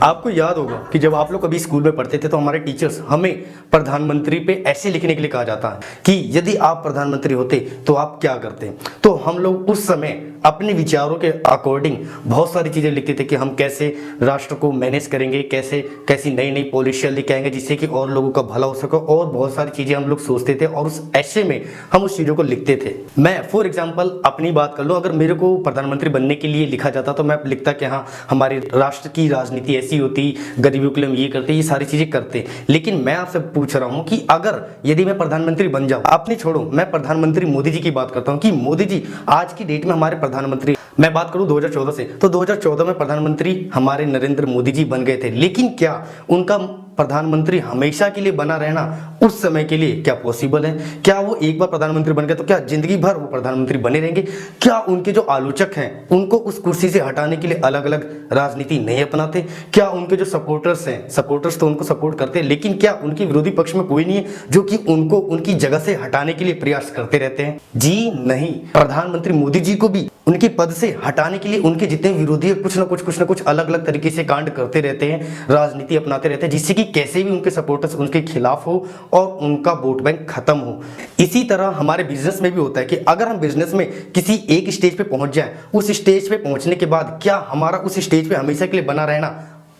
आपको याद होगा कि जब आप लोग कभी स्कूल में पढ़ते थे तो हमारे टीचर्स हमें प्रधानमंत्री पे ऐसे लिखने के लिए कहा जाता है कि यदि आप प्रधानमंत्री होते तो आप क्या करते। तो हम लोग उस समय अपने विचारों के अकॉर्डिंग बहुत सारी चीजें लिखते थे कि हम कैसे राष्ट्र को मैनेज करेंगे, कैसे कैसी नई नई पॉलिसियां लेके आएंगे जिससे कि और लोगों का भला हो सके, और बहुत सारी चीजें हम लोग सोचते थे और उस ऐसे में हम उस चीजों को लिखते थे। मैं फॉर एग्जाम्पल अपनी बात कर लूं, अगर मेरे को प्रधानमंत्री बनने के लिए लिखा जाता तो मैं लिखता कि हाँ हमारे राष्ट्र की राजनीति ऐसी होती, गरीबों के लिए हम ये करते, ये सारी चीजें करते। लेकिन मैं आपसे पूछ रहा हूं कि अगर यदि मैं प्रधानमंत्री बन जाऊं, आपने छोड़ो, मैं प्रधानमंत्री मोदी जी की बात करता हूं कि मोदी जी आज की डेट में हमारे प्रधानमंत्री, मैं बात करूं 2014 से, तो 2014 में प्रधानमंत्री हमारे नरेंद्र मोदी जी बन गए थे। लेकिन क्या उनका प्रधानमंत्री हमेशा के लिए बना रहना उस समय के लिए क्या पॉसिबल है? क्या वो एक बार प्रधानमंत्री बन गए तो क्या जिंदगी भर वो प्रधानमंत्री बने रहेंगे? क्या उनके जो आलोचक हैं उनको उस कुर्सी से हटाने के लिए अलग अलग राजनीति नहीं अपनाते? क्या उनके जो सपोर्टर्स हैं, सपोर्टर्स तो उनको सपोर्ट करते हैं, लेकिन क्या उनके विरोधी पक्ष में कोई नहीं है जो कि उनको उनकी जगह से हटाने के लिए प्रयास करते रहते हैं? जी नहीं, प्रधानमंत्री मोदी जी को भी उनके पद से हटाने के लिए उनके जितने विरोधी है कुछ ना कुछ अलग अलग तरीके से कांड करते रहते हैं, राजनीति अपनाते रहते हैं, जिससे कि कैसे भी उनके सपोर्टर्स उनके खिलाफ हो और उनका वोट बैंक खत्म हो। इसी तरह हमारे बिजनेस में भी होता है कि अगर हम बिजनेस में किसी एक स्टेज पे पहुंच जाए, उस स्टेज पे पहुंचने के बाद क्या हमारा उस स्टेज पे हमेशा के लिए बना रहना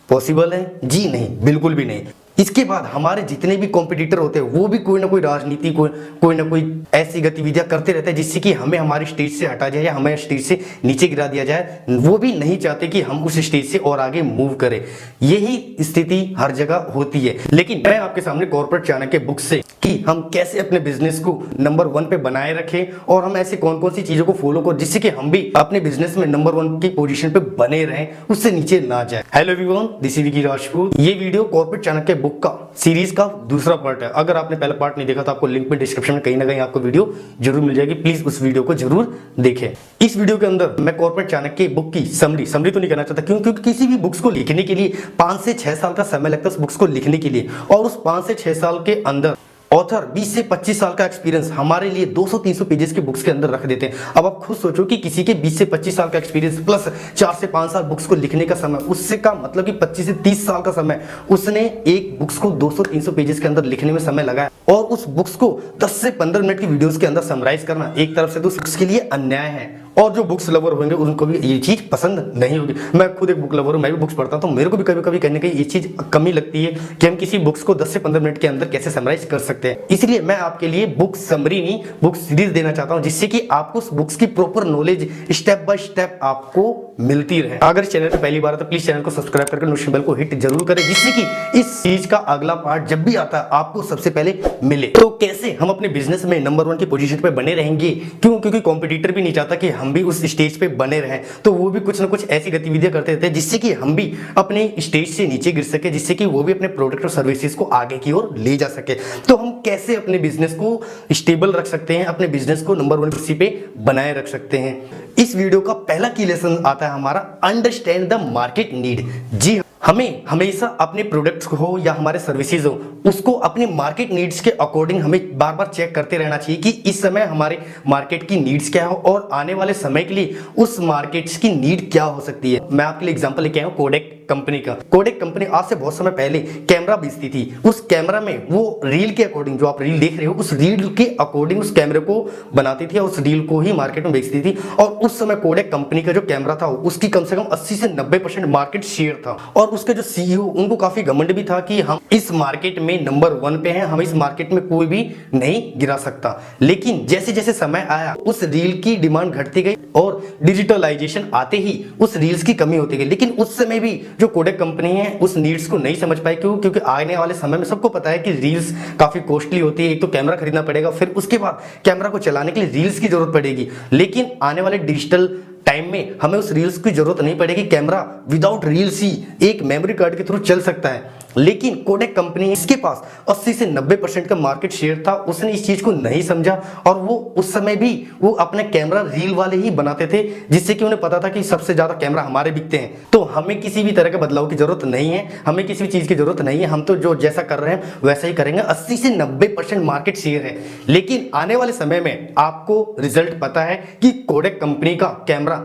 पॉसिबल है? जी नहीं, बिल्कुल भी नहीं। इसके बाद हमारे जितने भी कॉम्पिटिटर होते हैं वो भी कोई ना कोई राजनीति, कोई ना कोई ऐसी गतिविधियां करते रहते हैं जिससे कि हमें हमारी स्टेज से हटा जाए या हमें स्टेज से नीचे गिरा दिया जाए। वो भी नहीं चाहते कि हम उस स्टेज से और आगे मूव करें। यही स्थिति हर जगह होती है। लेकिन मैं आपके सामने कॉर्पोरेट चाणक्य बुक से कि हम कैसे अपने बिजनेस को नंबर 1 पे बनाए रखें और हम ऐसे कौन कौन सी चीजों को फॉलो करें जिससे कि हम भी अपने बिजनेस में नंबर 1 की पोजीशन पे बने रहें, उससे नीचे ना जाए। Hello everyone, this is Vicky Rajput. ये वीडियो कॉर्पोरेट चाणक्य बुक का सीरीज का दूसरा पार्ट है। अगर आपने पहला पार्ट नहीं देखा तो आपको लिंक में डिस्क्रिप्शन में कहीं ना कहीं आपको वीडियो जरूर मिल जाएगी, प्लीज उस वीडियो को जरूर देखें। इस वीडियो के अंदर मैं कॉर्पोरेट चाणक्य बुक की समरी तो नहीं करना चाहता, क्योंकि किसी भी बुक्स को लिखने के लिए 5 से 6 साल का समय लगता है उस बुक्स को लिखने के लिए, और उस 5 से 6 साल के अंदर ऑथर 20 से 25 साल का एक्सपीरियंस हमारे लिए 200-300 पेजेस की बुक्स के अंदर रख देते हैं। अब आप खुद सोचो कि किसी के 20 से 25 साल का एक्सपीरियंस प्लस 4 से 5 साल बुक्स को लिखने का समय, उससे का मतलब कि 25 से 30 साल का समय उसने एक बुक्स को 200-300 पेजेस के अंदर लिखने में समय लगाया, और उस बुक्स को 10 से 15 मिनट की वीडियोस के अंदर समराइज करना एक तरफ से तो बुक्स के लिए अन्याय है, और जो बुक्स लवर होंगे उनको भी ये चीज पसंद नहीं होगी। मैं खुद एक बुक लवर हूं, मैं भी बुक्स पढ़ता हूं, तो मेरे को भी कभी कभी कहने की ये चीज कमी लगती है कि हम किसी बुक्स को 10 से 15 मिनट के अंदर कैसे समराइज कर सकते हैं। इसलिए मैं आपके लिए बुक समरी नहीं, बुक सीरीज देना चाहता हूं जिससे कि आपको उस बुक्स की proper knowledge step by step आपको मिलती रहे। अगर चैनल पे पहली बार है तो प्लीज चैनल को सब्सक्राइब करके नोटिफिकेशन बेल को हिट जरूर करें, जिससे कि इस सीरीज का अगला पार्ट जब भी आता है आपको सबसे पहले मिले। तो कैसे हम अपने बिजनेस में नंबर 1 की पोजीशन पे बने रहेंगे? क्योंकि कॉम्पिटिटर भी नहीं चाहता कि हम भी उस स्टेज पे बने रहें, तो वो भी कुछ ना कुछ ऐसी गतिविधियां करते रहते हैं जिससे कि हम भी अपने स्टेज से नीचे गिर सके, जिससे कि वो भी अपने प्रोडक्ट और सर्विसेज को आगे की ओर ले जा सके। तो हम कैसे अपने बिजनेस को स्टेबल रख सकते हैं, अपने बिजनेस को नंबर 1 कुर्सी पे बनाए रख सकते हैं? इस वीडियो का पहला की लेसन आता है हमारा अंडरस्टैंड द मार्केट नीड। जी, हमें हमेशा अपने प्रोडक्ट्स हो या हमारे सर्विसेज हो, उसको अपने मार्केट नीड्स के अकॉर्डिंग हमें बार बार चेक करते रहना चाहिए कि इस समय हमारे मार्केट की नीड्स क्या हो और आने वाले समय के लिए उस मार्केट्स की नीड क्या हो सकती है। मैं आपके लिए एग्जांपल लेके आया हूं कोडेक कंपनी का। कोडेक कंपनी आज से बहुत समय पहले कैमरा बेचती थी। उस कैमरा में वो रील के अकॉर्डिंग, जो आप रील देख रहे हो उस रील के अकॉर्डिंग उस कैमरे को बनाती थी और उस रील को ही मार्केट में बेचती थी। और उस समय कोडेक कंपनी का जो कैमरा था उसकी कम से कम 80 से 90% मार्केट शेयर था, और उसके जो सीईओ उनको काफी घमंड भी था कि हम इस मार्केट में नंबर 1 पे हैं, हम इस मार्केट में कोई भी नहीं गिरा सकता। लेकिन जैसे जैसे समय आया उस रील की डिमांड घटती गई और डिजिटलाइजेशन आते ही उस रील्स की कमी होती गई। लेकिन उस समय भी जो कोडेक कंपनी है उस नीड्स को नहीं समझ पाई। क्योंकि आने वाले समय में सबको पता है कि रील्स काफी कॉस्टली होती है, एक तो कैमरा खरीदना पड़ेगा, फिर उसके बाद कैमरा को चलाने के लिए रील्स की जरूरत पड़ेगी। लेकिन आने वाले डिजिटल टाइम में हमें उस रील्स की जरूरत नहीं पड़ेगी, कैमरा विदाउट रील्स ही एक मेमोरी कार्ड के थ्रू चल सकता है। लेकिन कोडेक कंपनी, इसके पास 80 से 90% का मार्केट शेयर था, उसने इस चीज को नहीं समझा और वो उस समय भी वो अपने कैमरा रील वाले ही बनाते थे, जिससे कि उन्हें पता था कि सबसे ज्यादा कैमरा हमारे बिकते हैं। तो हमें किसी भी तरह के बदलाव की जरूरत नहीं है, हमें किसी भी चीज की जरूरत नहीं है, हम तो जो जैसा कर रहे हैं वैसा ही करेंगे। 80 से 90% मार्केट शेयर है। लेकिन आने वाले समय में आपको रिजल्ट पता है कि कोडेक कंपनी का कैमरा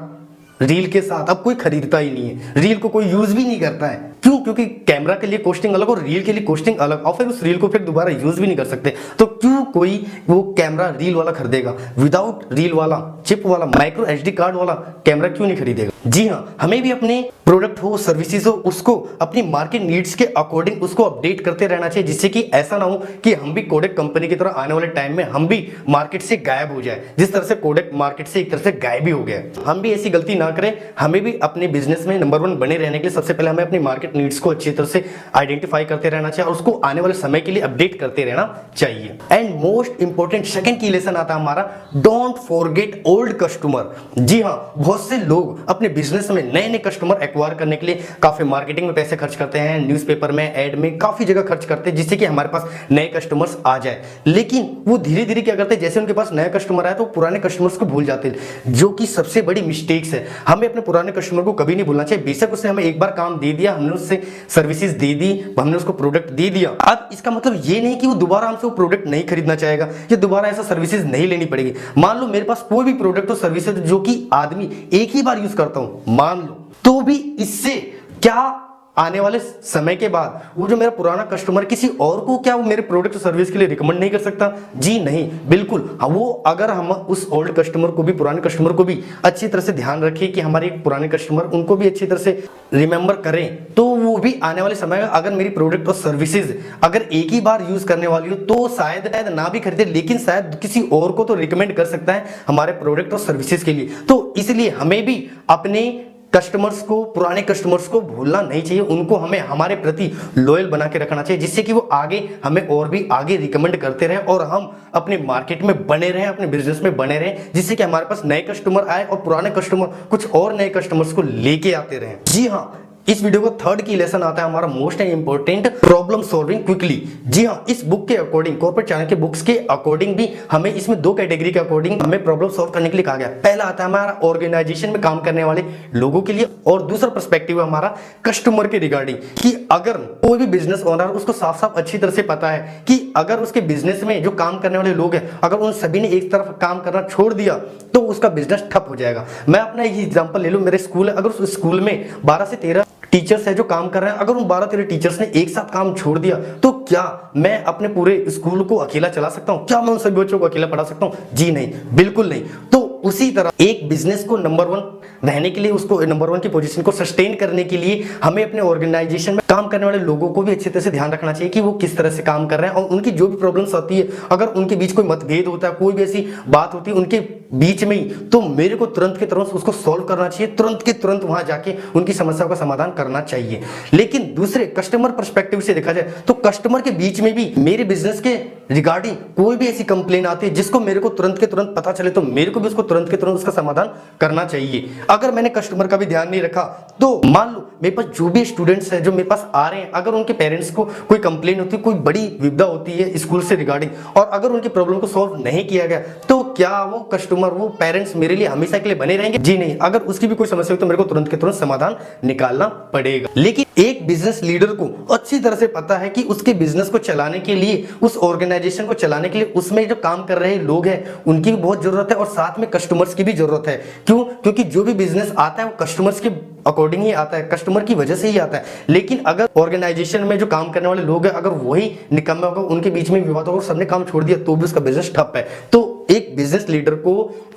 रील के साथ अब कोई खरीदता ही नहीं है, रील को कोई यूज भी नहीं करता है। क्यों? क्योंकि कैमरा के लिए कॉस्टिंग अलग और रील के लिए कॉस्टिंग अलग, और फिर उस रील को फिर दोबारा यूज भी नहीं कर सकते। तो क्यों कोई वो कैमरा रील वाला खरीदेगा? विदाउट रील वाला, चिप वाला, माइक्रो एचडी कार्ड वाला कैमरा क्यों नहीं खरीदेगा? जी हाँ, हमें भी अपने प्रोडक्ट हो, सर्विसेज हो, उसको अपनी मार्केट नीड्स के अकॉर्डिंग उसको अपडेट करते रहना चाहिए, जिससे कि ऐसा ना हो कि हम भी कोडेक कंपनी की तरह आने वाले टाइम में हम भी मार्केट से गायब हो जाए, जिस तरह से कोडेक मार्केट से एक तरह से गायब ही हो गया। हम भी ऐसी गलती ना करें। हमें भी अपने बिजनेस में नंबर 1 बने रहने के लिए सबसे पहले हमें अपनी मार्केट नीड्स को अच्छी तरह से आइडेंटिफाई करते रहना चाहिए और उसको आने वाले समय के लिए अपडेट करते रहना चाहिए। एंड मोस्ट इंपॉर्टेंट सेकंड की लेसन आता है हमारा, डोंट फॉरगेट ओल्ड कस्टमर। जी हाँ, बहुत से लोग अपने बिजनेस में नए नए कस्टमर एक्वायर करने के लिए काफी मार्केटिंग में पैसे खर्च करते हैं, न्यूज़पेपर में, एड में, काफी जगह खर्च करते हैं, जिससे कि हमारे पास नए कस्टमर्स आ जाए। लेकिन वो धीरे धीरे क्या करते हैं, जैसे उनके पास नया कस्टमर आया तो पुराने कस्टमर्स को भूल जाते हैं, जो कि सबसे बड़ी मिस्टेक्स है। हमें अपने पुराने कस्टमर को कभी नहीं भूलना चाहिए। बेशक उसने हमें एक बार काम दे दिया, हमने उससे सर्विसेज दे दी, हमने उसको प्रोडक्ट दे दिया, अब इसका मतलब ये नहीं कि वो दोबारा हमसे वो प्रोडक्ट नहीं खरीदना चाहेगा या दोबारा ऐसा सर्विसेज नहीं लेनी पड़ेगी। मान लो मेरे पास कोई भी प्रोडक्ट और सर्विसेज जो कि आदमी एक ही बार यूज करता हूं, मान लो, तो भी इससे क्या आने वाले समय के बाद वो जो मेरा पुराना कस्टमर किसी और को क्या वो मेरे प्रोडक्ट सर्विस के लिए रिकमेंड नहीं कर सकता? जी नहीं, बिल्कुल। वो अगर हम उस ओल्ड कस्टमर को भी, पुराने कस्टमर को भी अच्छी तरह से ध्यान रखें कि हमारे पुराने कस्टमर, उनको भी अच्छी तरह से रिमेंबर करें, तो वो भी आने वाले समय में अगर मेरी प्रोडक्ट और सर्विसेज अगर एक ही बार यूज करने वाली हो तो शायद ना भी खरीदे, लेकिन शायद किसी और को तो रिकमेंड कर सकता है हमारे प्रोडक्ट और सर्विसेज के लिए। तो इसलिए हमें भी अपने कस्टमर्स को, पुराने कस्टमर्स को भूलना नहीं चाहिए, उनको हमें हमारे प्रति लॉयल बना के रखना चाहिए, जिससे कि वो आगे हमें और भी आगे रिकमेंड करते रहे और हम अपने मार्केट में बने रहें, अपने बिजनेस में बने रहें, जिससे कि हमारे पास नए कस्टमर आए और पुराने कस्टमर कुछ और नए कस्टमर्स को लेके आते रहें। जी हाँ, इस वीडियो को थर्ड की लेसन आता है हमारा most important, problem solving quickly. जी हाँ, इस बुक के अकॉर्डिंग, कॉर्पोरेट चैनल के बुक्स के अकॉर्डिंग भी हमें इसमें 2 कैटेगरी के अकॉर्डिंग हमें प्रॉब्लम सॉल्व करने के लिए कहा गया। पहला आता है हमारा ऑर्गेनाइजेशन में काम करने वाले लोगों के लिए, और दूसरा पर्सपेक्टिव है हमारा कस्टमर के रिगार्डिंग, कि अगर कोई भी बिजनेस ओनर उसको साफ साफ अच्छी तरह से पता है कि अगर उसके बिजनेस में जो काम करने वाले लोग हैं, अगर उन सभी ने एक तरफ काम करना छोड़ दिया तो उसका बिजनेस ठप हो जाएगा। मैं अपना एक एग्जांपल ले लूं, मेरे स्कूल है, अगर उस स्कूल में 12 से 13 टीचर्स है जो काम कर रहे हैं, अगर उन 12-13 टीचर्स ने एक साथ काम छोड़ दिया तो क्या मैं अपने पूरे स्कूल को अकेला चला सकता हूं? क्या मैं उन सभी बच्चों को अकेला पढ़ा सकता हूं? जी नहीं, बिल्कुल नहीं। तो उसी तरह एक बिजनेस को नंबर 1 रहने के लिए, उसको नंबर 1 की पोजीशन को सस्टेन करने के लिए हमें अपने ऑर्गेनाइजेशन में काम करने वाले लोगों को भी अच्छी तरह से ध्यान रखना चाहिए कि वो किस तरह से काम कर रहे हैं, और उनकी जो भी प्रॉब्लम्स आती है, अगर उनके बीच कोई मतभेद होता है, कोई भी ऐसी बात होती है उनके बीच में ही, तो मेरे को तुरंत के तुरंत उसको सॉल्व करना चाहिए, तुरंत के तुरंत वहां जाके उनकी समस्याओं का समाधान करना चाहिए। लेकिन दूसरे कस्टमर पर्सपेक्टिव से देखा जाए तो कस्टमर के बीच में भी मेरे बिजनेस के रिगार्डिंग कोई भी ऐसी कंप्लेन आती है जिसको मेरे को तुरंत के तुरंत पता चले, तो मेरे को भी उसको तुरंत के तुरंत उसका समाधान करना चाहिए। अगर मैंने कस्टमर का भी ध्यान नहीं रखा तो मान लो मेरे पास जो भी स्टूडेंट्स हैं जो मेरे पास आ रहे हैं, अगर उनके पेरेंट्स को कोई कंप्लेन होती है, कोई बड़ी विपदा होती है स्कूल से रिगार्डिंग, और अगर उनकी प्रॉब्लम को सॉल्व नहीं किया गया, तो क्या वो कस्टमर, वो पेरेंट्स मेरे लिए हमेशा के लिए बने रहेंगे? जी नहीं। अगर उसकी भी कोई समस्या हुई तो मेरे को तुरंत के तुरंत समाधान निकालना पड़ेगा। लेकिन एक बिजनेस लीडर को अच्छी तरह से पता है कि उसके बिजनेस को चलाने के लिए, उस ऑर्गेनाइजेशन को चलाने के लिए उसमें जो काम कर रहे लोग हैं उनकी भी बहुत जरूरत है, और साथ में कस्टमर्स की भी जरूरत है। क्यों? क्योंकि जो भी बिजनेस आता है वो कस्टमर्स के अकॉर्डिंग ही आता है, कस्टमर की वजह से ही आता है। लेकिन अगर ऑर्गेनाइजेशन में जो काम करने वाले लोग हैं, अगर वही निकम्मे होगा, उनके बीच में विवाद होगा, सबने काम छोड़ दिया, तो भी उसका बिजनेस ठप है। तो एक बिजनेस लीडर को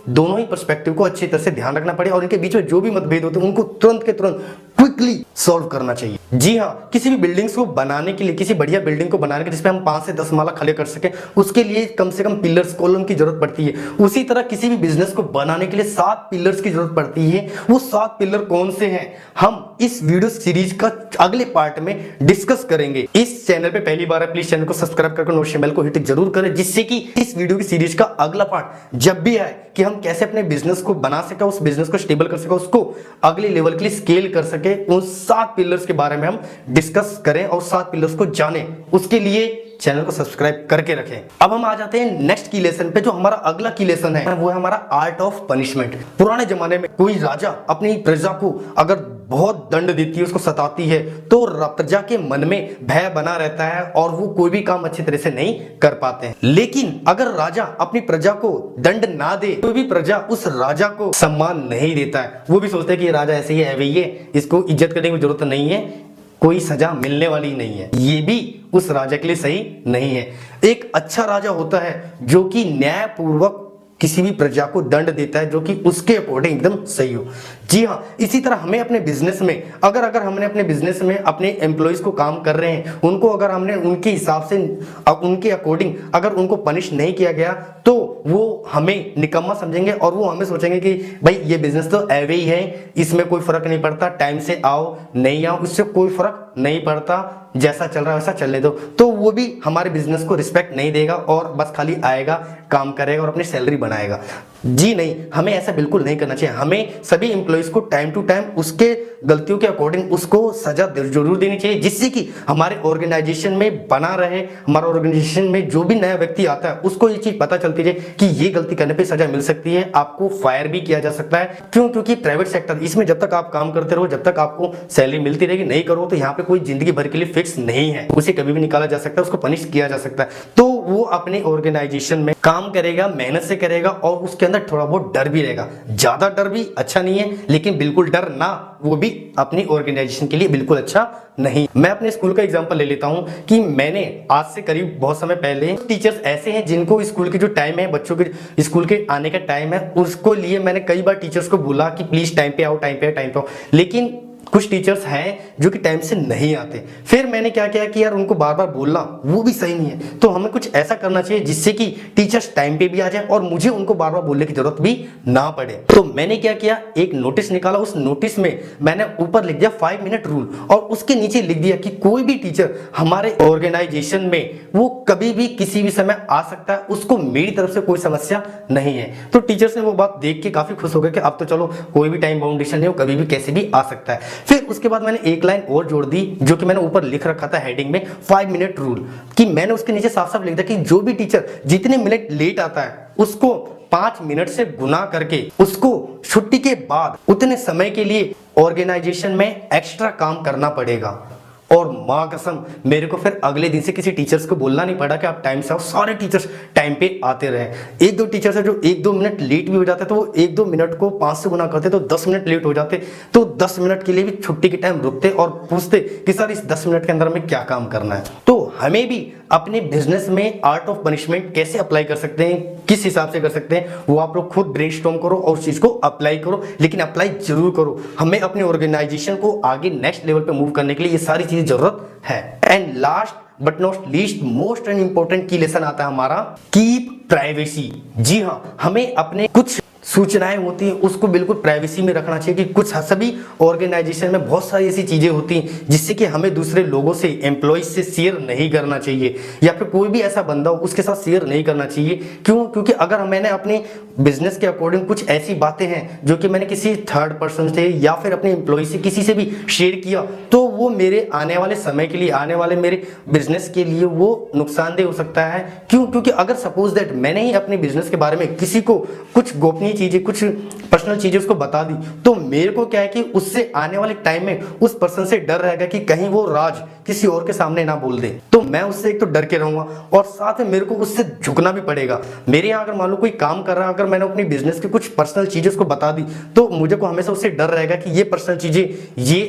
दोनों ही पर्सपेक्टिव को अच्छी तरह से ध्यान रखना पड़ेगा, और इनके बीच में जो भी मतभेद होते हैं उनको तुरंत के तुरंत क्विकली सॉल्व करना चाहिए। जी हाँ, किसी भी बिल्डिंग्स को बनाने के लिए, किसी बढ़िया बिल्डिंग को बनाने के लिए जिसपे हम 5 से 10 माला खड़े कर सके, उसके लिए कम से कम पिलर्स, कॉलम की जरूरत पड़ती है। उसी तरह किसी भी बिजनेस को बनाने के लिए 7 पिलर्स की जरूरत पड़ती है। वो 7 पिलर कौन से हैं, हम इस वीडियो सीरीज का अगले पार्ट में डिस्कस करेंगे। इस चैनल पे पहली बार है, प्लीज चैनल को सब्सक्राइब करके नोटिफिकेशन बेल को हिट जरूर करें, जिससे कि इस वीडियो की सीरीज का अगला पार्ट जब भी आए कि हम कैसे अपने बिजनेस को बना सके, उस बिजनेस को स्टेबल कर सके, उसको अगले लेवल के लिए स्केल कर सके, उन 7 पिलर्स के बारे में हम डिस्कस करें और 7 पिलर्स को जाने, उसके लिए चैनल को सब्सक्राइब करके रखें। अब हम आ जाते हैं नेक्स्ट की लेसन पे। जो हमारा अगला की लेसन है वो है हमारा आर्ट ऑफ पनिशमेंट। पुराने जमाने में कोई राजा अपनी प्रजा को अगर बहुत दंड देती है, उसको सताती है, तो प्रजा के मन में भय बना रहता है और वो कोई भी काम अच्छी तरह से नहीं कर पाते हैं। लेकिन अगर राजा अपनी प्रजा को दंड ना दे तो भी प्रजा उस राजा को सम्मान नहीं देता है। वो भी सोचते हैं कि ये राजा ऐसे ही है, वही है, इसको इज्जत करने की जरूरत नहीं है, कोई सजा मिलने वाली नहीं है। ये भी उस राजा के लिए सही नहीं है। एक अच्छा राजा होता है जो कि न्यायपूर्वक किसी भी प्रजा को दंड देता है जो कि उसके अकॉर्डिंग एकदम सही हो। जी हाँ, इसी तरह हमें अपने बिजनेस में अगर हमने अपने बिजनेस में अपने एम्प्लॉइज को काम कर रहे हैं, उनको अगर हमने उनके हिसाब से उनके अकॉर्डिंग अगर उनको पनिश नहीं किया गया तो वो हमें निकम्मा समझेंगे और वो हमें सोचेंगे कि भाई ये बिजनेस तो ऐवे ही है, इसमें कोई फर्क नहीं पड़ता, टाइम से आओ नहीं आओ इससे कोई फर्क नहीं पड़ता, जैसा चल रहा है वैसा चलने दो। तो वो भी हमारे बिजनेस को रिस्पेक्ट नहीं देगा और बस खाली आएगा, काम करेगा और अपनी सैलरी बनाएगा। जी नहीं, हमें ऐसा बिल्कुल नहीं करना चाहिए। हमें सभी एम्प्लॉइज को टाइम टू टाइम उसके गलतियों के अकॉर्डिंग उसको सजा जरूर देनी चाहिए, जिससे कि हमारे ऑर्गेनाइजेशन में बना रहे। हमारा ऑर्गेनाइजेशन में जो भी नया व्यक्ति आता है उसको ये चीज पता चलती है कि ये गलती करने पे सजा मिल सकती है, आपको फायर भी किया जा सकता है। क्यों? क्योंकि प्राइवेट सेक्टर, इसमें जब तक आप काम करते रहो, जब तक आपको सैलरी मिलती रहेगी, नहीं करो तो यहाँ पे कोई जिंदगी भर के लिए फिक्स नहीं है, उसे कभी भी निकाला जा सकता है, उसको पनिश किया जा सकता है। तो वो अपने ऑर्गेनाइजेशन में काम करेगा, मेहनत से करेगा और उसके अंदर थोड़ा बहुत डर भी रहेगा। ज्यादा डर भी अच्छा नहीं है, लेकिन बिल्कुल डर ना, वो भी अपनी ऑर्गेनाइजेशन के लिए बिल्कुल अच्छा नहीं। मैं अपने स्कूल का एग्जांपल ले लेता हूं कि मैंने आज से करीब बहुत समय पहले, टीचर्स ऐसे हैं जिनको स्कूल की जो टाइम है, बच्चों के स्कूल के आने का टाइम है, उसको लिए मैंने कई बार टीचर्स को बोला कि प्लीज टाइम पे आओ, टाइम पे आओ, लेकिन कुछ टीचर्स हैं जो कि टाइम से नहीं आते। फिर मैंने क्या किया कि यार उनको बार बार बोलना वो भी सही नहीं है, तो हमें कुछ ऐसा करना चाहिए जिससे कि टीचर्स टाइम पे भी आ जाए और मुझे उनको बार बार बोलने की जरूरत भी ना पड़े। तो मैंने क्या किया, एक नोटिस निकाला, उस नोटिस में मैंने ऊपर लिख दिया 5 मिनट रूल और उसके नीचे लिख दिया कि कोई भी टीचर हमारे ऑर्गेनाइजेशन में वो कभी भी किसी भी समय आ सकता है, उसको मेरी तरफ से कोई समस्या नहीं है। तो टीचर्स ने वो बात देख के काफी खुश हो गए कि अब तो चलो कोई भी टाइम बाउंडेशन नहीं हो, कभी भी कैसे भी आ सकता है। फिर उसके बाद मैंने एक लाइन और जोड़ दी जो कि मैंने ऊपर लिख रखा था हेडिंग में 5 मिनट रूल, कि मैंने उसके नीचे साफ साफ लिख दिया कि जो भी टीचर जितने मिनट लेट आता है उसको 5 मिनट से गुना करके उसको छुट्टी के बाद उतने समय के लिए ऑर्गेनाइजेशन में एक्स्ट्रा काम करना पड़ेगा। और मां कसम मेरे को फिर अगले दिन से किसी टीचर्स को बोलना नहीं पड़ा कि आप टाइम से आओ, सारे टीचर्स टाइम पे आते रहे। एक दो टीचर्स है जो 1-2 मिनट लेट भी हो जाते तो वो 1-2 मिनट को 5 से गुना करते तो 10 मिनट लेट हो जाते, तो 10 मिनट के लिए भी छुट्टी के टाइम रुकते और पूछते कि सर इस 10 मिनट के अंदर हमें क्या काम करना है। तो हमें भी अपने बिजनेस में आर्ट ऑफ पनिशमेंट कैसे अप्लाई कर सकते हैं, किस हिसाब से कर सकते हैं, वो आप लोग खुद ब्रेनस्टॉर्म करो और उस चीज को अप्लाई करो, लेकिन अप्लाई जरूर करो। हमें अपने ऑर्गेनाइजेशन को आगे नेक्स्ट लेवल पे मूव करने के लिए ये सारी चीजें जरूरत है। And last but not least most and important की लेसन आता है हमारा, कीप प्राइवेसी। जी हाँ, हमें अपने कुछ सूचनाएं होती हैं उसको बिल्कुल प्राइवेसी में रखना चाहिए कि कुछ सभी ऑर्गेनाइजेशन में बहुत सारी ऐसी चीजें होती हैं जिससे कि हमें दूसरे लोगों से, एम्प्लॉइज से शेयर नहीं करना चाहिए, या फिर कोई भी ऐसा बंदा हो उसके साथ शेयर नहीं करना चाहिए। क्यों? क्योंकि अगर मैंने अपने बिजनेस के अकॉर्डिंग कुछ ऐसी बातें हैं जो कि मैंने किसी थर्ड पर्सन से या फिर अपने एम्प्लॉय से किसी से भी शेयर किया तो वो मेरे आने वाले समय के लिए, आने वाले मेरे बिजनेस के लिए वो नुकसानदेह हो सकता है। क्यों? क्योंकि अगर सपोज दैट मैंने ही अपने बिजनेस के बारे में किसी को कुछ गोपनीय चीजें, कुछ पर्सनल चीजें उसको बता दी, तो मेरे को क्या है कि उससे आने वाले टाइम में उस पर्सन से डर रहेगा कि कहीं वो राज किसी और के सामने ना बोल दे। तो मैं उससे एक तो डर के रहूंगा और साथ में मेरे को उससे झुकना भी पड़ेगा। मेरे यहाँ अगर मान लो कोई काम कर रहा है, अगर मैंने अपनी बिजनेस की कुछ पर्सनल चीजें उसको बता दी तो मुझे को हमेशा उससे डर रहेगा कि ये पर्सनल चीजें ये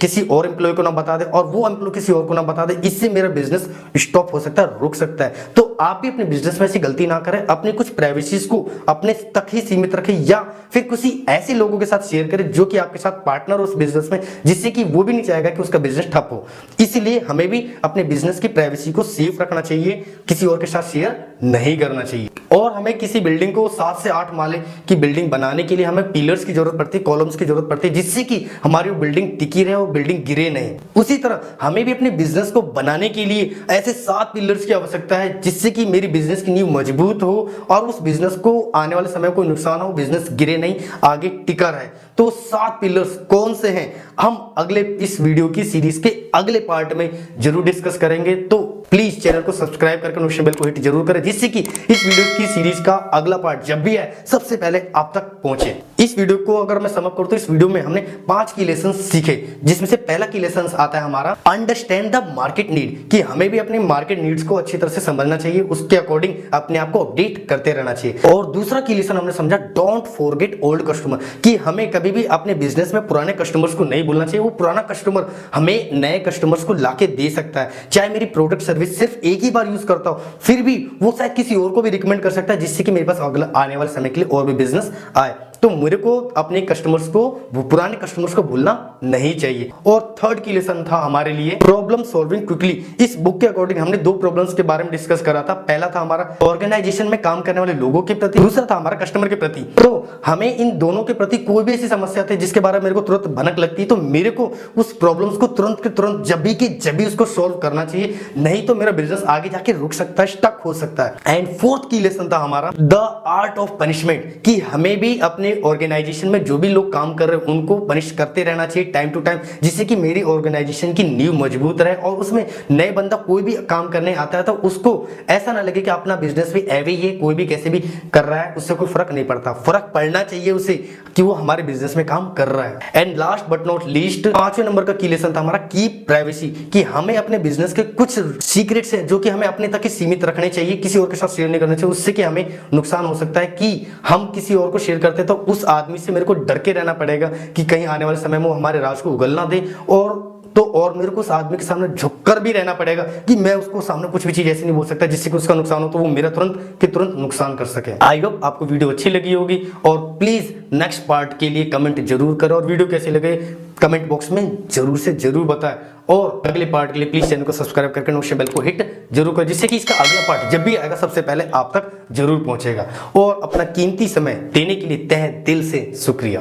किसी और एम्प्लॉय को ना बता दे और वो एम्प्लॉय किसी और को ना बता दे, इससे मेरा बिजनेस स्टॉप हो सकता है, रुक सकता है। तो आप भी अपने बिजनेस में ऐसी गलती ना करें, अपने कुछ प्राइवेसीज को अपने तक ही सीमित रखें या फिर किसी ऐसे लोगों के साथ शेयर करें जो कि आपके साथ पार्टनर हो उस बिजनेस में, जिससे कि वो भी नहीं चाहेगा कि उसका बिजनेस ठप हो। इसलिए हमें भी अपने बिजनेस की प्राइवेसी को सेफ रखना चाहिए, किसी और के साथ शेयर नहीं करना चाहिए। और हमें किसी बिल्डिंग को 7 से 8 माले की बिल्डिंग बनाने के लिए हमें पिलर्स की जरूरत पड़ती है, कॉलम्स की जरूरत पड़ती है, जिससे कि हमारी वो बिल्डिंग टिकी रहे और बिल्डिंग गिरे नहीं। उसी तरह हमें भी अपने बिजनेस को बनाने के लिए ऐसे 7 पिलर्स की आवश्यकता है जिससे कि मेरी बिजनेस की नींव मजबूत हो और उस बिजनेस को आने वाले समय कोई नुकसान हो, बिजनेस गिरे नहीं, आगे टिका रहे। तो 7 पिलर्स कौन से हैं हम अगले इस वीडियो की सीरीज के अगले पार्ट में जरूर डिस्कस करेंगे। तो प्लीज चैनल को सब्सक्राइब करके नोटिफिकेशन बेल को हिट जरूर करें, जिससे कि इस वीडियो की सीरीज का अगला पार्ट जब भी है सबसे पहले आप तक पहुंचे। इस वीडियो को अगर मैं समअप करूं तो इस वीडियो में हमने 5 की लेसन सीखे, जिसमें से पहला की लेसन आता है हमारा अंडरस्टैंड द मार्केट नीड, कि हमें भी अपने मार्केट नीड्स को अच्छी तरह से समझना चाहिए, उसके अकॉर्डिंग अपने आप को अपडेट करते रहना चाहिए। और दूसरा की लेसन हमने समझा डोंट फॉरगेट ओल्ड कस्टमर, कि हमें कभी भी अपने बिजनेस में पुराने कस्टमर्स को नहीं भूलना चाहिए। वो पुराना कस्टमर हमें नए कस्टमर्स को लाके दे सकता है, चाहे मेरी प्रोडक्ट सर्विस सिर्फ एक ही बार यूज करता हो, फिर भी वो शायद किसी और को भी रिकमेंड कर सकता है, जिससे कि मेरे पास अगला आने वाले समय के लिए और भी बिजनेस आए। तो मेरे को अपने कस्टमर्स को, पुराने कस्टमर्स को भूलना नहीं चाहिए। और थर्ड की लेसन था हमारे लिए प्रॉब्लम सॉल्विंग क्विकली। इस बुक के अकॉर्डिंग हमने 2 प्रॉब्लम्स के बारे में डिस्कस करा था। पहला था हमारा ऑर्गेनाइजेशन में काम करने वाले लोगों के प्रति, दूसरा था हमारा कस्टमर के प्रति। तो हमें इन दोनों के प्रति कोई भी ऐसी समस्या थी जिसके बारे में मेरे को तुरंत भनक लगती है, तो मेरे को उस प्रॉब्लम्स को तुरंत के तुरंत जब भी उसको सॉल्व करना चाहिए, नहीं तो मेरा बिजनेस आगे जाके रुक सकता है, स्टक हो सकता है। एंड फोर्थ की लेसन था हमारा द आर्ट ऑफ पनिशमेंट, कि हमें भी अपने ऑर्गेनाइजेशन में जो भी लोग काम कर रहे हैं उनको पनिश करते रहना चाहिए टाइम टू टाइम, जिससे कि मेरी ऑर्गेनाइजेशन की नींव मजबूत रहे और उसमें नए बंदा कोई भी काम करने आता है तो उसको ऐसा ना लगे कि अपना बिजनेस भी ऐवे ही है, कोई भी कैसे भी कर रहा है, उससे कोई फर्क नहीं पड़ता। फर्क पड़ना चाहिए उसे कि वो हमारे बिजनेस में काम कर रहा है। And last but not least 5वें नंबर का की लेसन था हमारा कीप प्राइवेसी, कि हमें अपने बिजनेस के कुछ सीक्रेट्स हैं जो कि हमें अपने तक ही सीमित रखने चाहिए, किसी और के साथ शेयर नहीं करना चाहिए। उससे कि हमें नुकसान हो सकता है कि हम किसी और को शेयर करते तो उस आदमी से मेरे को डर के रहना पड़ेगा कि कहीं आने वाले समय में वो हमारे राज को उगल ना दे, और मेरे को उस आदमी के सामने झुककर भी रहना पड़ेगा कि मैं उसको सामने कुछ भी चीज ऐसी नहीं बोल सकता जिससे कि उसका नुकसान हो तो वो मेरा तुरंत नुकसान कर सके। आई होप आपको वीडियो अच्छी लगी होगी, और प्लीज नेक्स्ट पार्ट के लिए कमेंट जरूर करें, और वीडियो कैसे लगे कमेंट बॉक्स में जरूर से जरूर बताएं, और अगले पार्ट के लिए प्लीज चैनल को सब्सक्राइब करके नोटिफिकेशन बेल को हिट जरूर करें, जिससे कि इसका अगला पार्ट जब भी आएगा सबसे पहले आप तक जरूर पहुंचेगा। और अपना कीमती समय देने के लिए तहे दिल से शुक्रिया।